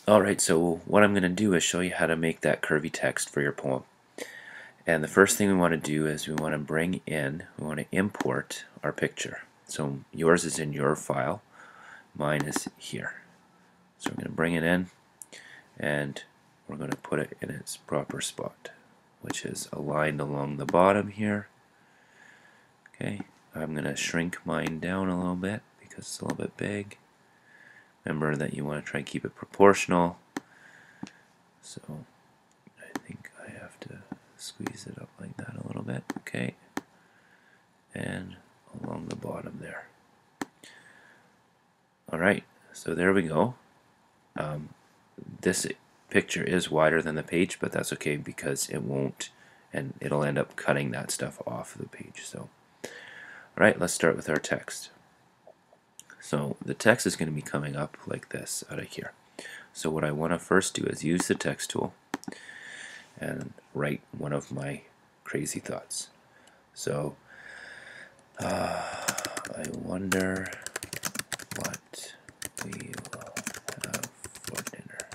Alright, so what I'm going to do is show you how to make that curvy text for your poem. And the first thing we want to do is we want to import our picture. So yours is in your file, mine is here. So we're going to bring it in and we're going to put it in its proper spot, which is aligned along the bottom here. Okay, I'm going to shrink mine down a little bit because it's a little bit big. Remember that you want to try and keep it proportional. So I think I have to squeeze it up like that a little bit. Okay, and along the bottom there. Alright, so there we go. This picture is wider than the page, but that's okay because it won't, and it'll end up cutting that stuff off the page. So, alright, let's start with our text. So the text is going to be coming up like this out of here. So what I want to first do is use the text tool and write one of my crazy thoughts. So I wonder what we will have for dinner.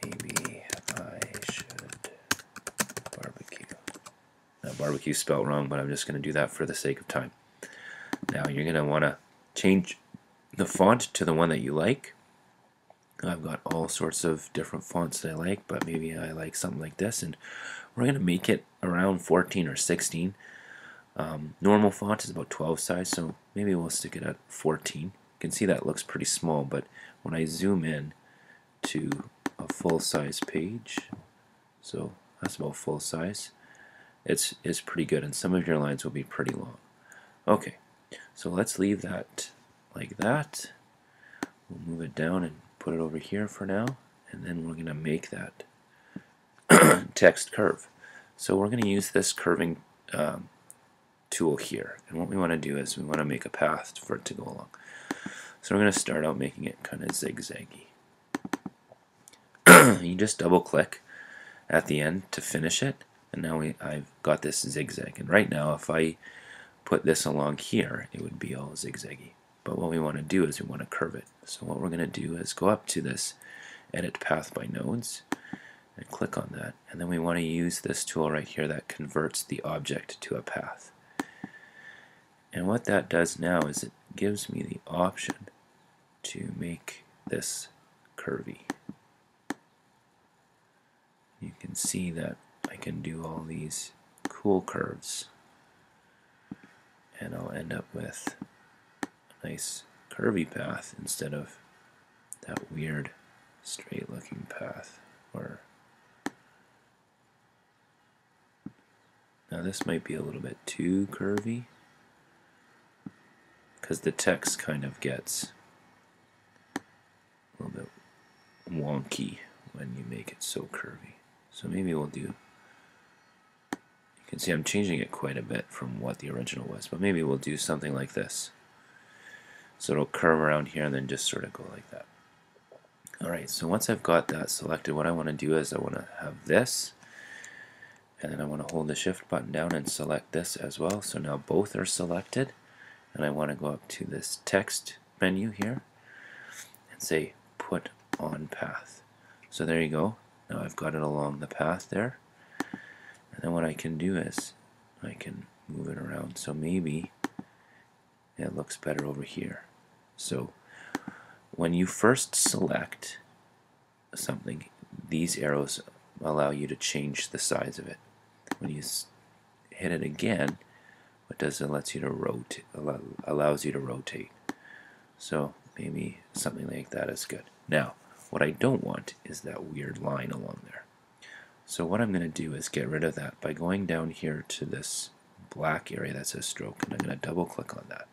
Maybe I should barbecue. Now barbecue spelled wrong, but I'm just going to do that for the sake of time. Now you're going to want to change the font to the one that you like. I've got all sorts of different fonts that I like, but maybe I like something like this, and we're going to make it around 14 or 16. Normal font is about 12 size, so maybe we'll stick it at 14. You can see that looks pretty small, but when I zoom in to a full-size page, so that's about full size, it's pretty good, and some of your lines will be pretty long. Okay, so let's leave that like that. We'll move it down and put it over here for now, and then we're going to make that text curve. So we're going to use this curving tool here, and what we want to do is we want to make a path for it to go along. So we're going to start out making it kind of zigzaggy. You just double click at the end to finish it, and now I've got this zigzag, and right now if I put this along here it would be all zigzaggy. But what we want to do is we want to curve it. So what we're going to do is go up to this Edit Path by Nodes and click on that. And then we want to use this tool right here that converts the object to a path. And what that does now is it gives me the option to make this curvy. You can see that I can do all these cool curves, and I'll end up with nice curvy path instead of that weird straight looking path. Or now this might be a little bit too curvy because the text kind of gets a little bit wonky when you make it so curvy. So maybe we'll do, you can see I'm changing it quite a bit from what the original was, but maybe we'll do something like this. So it'll curve around here and then just sort of go like that. Alright, so once I've got that selected, what I want to do is I want to have this, and then I want to hold the shift button down and select this as well. So now both are selected, and I want to go up to this text menu here and say put on path. So there you go. Now I've got it along the path there, and then what I can do is I can move it around. So maybe it looks better over here. So when you first select something, these arrows allow you to change the size of it. When you hit it again, what does it lets you to rotate, allows you to rotate. So maybe something like that is good. Now what I don't want is that weird line along there. So what I'm going to do is get rid of that by going down here to this black area that says stroke, and I'm going to double click on that.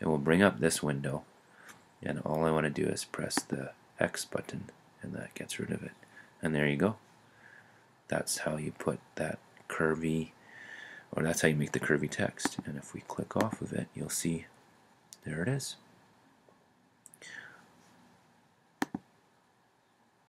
It will bring up this window, and all I want to do is press the X button, and that gets rid of it. And there you go. That's how you put that curvy, or that's how you make the curvy text. And if we click off of it, you'll see there it is.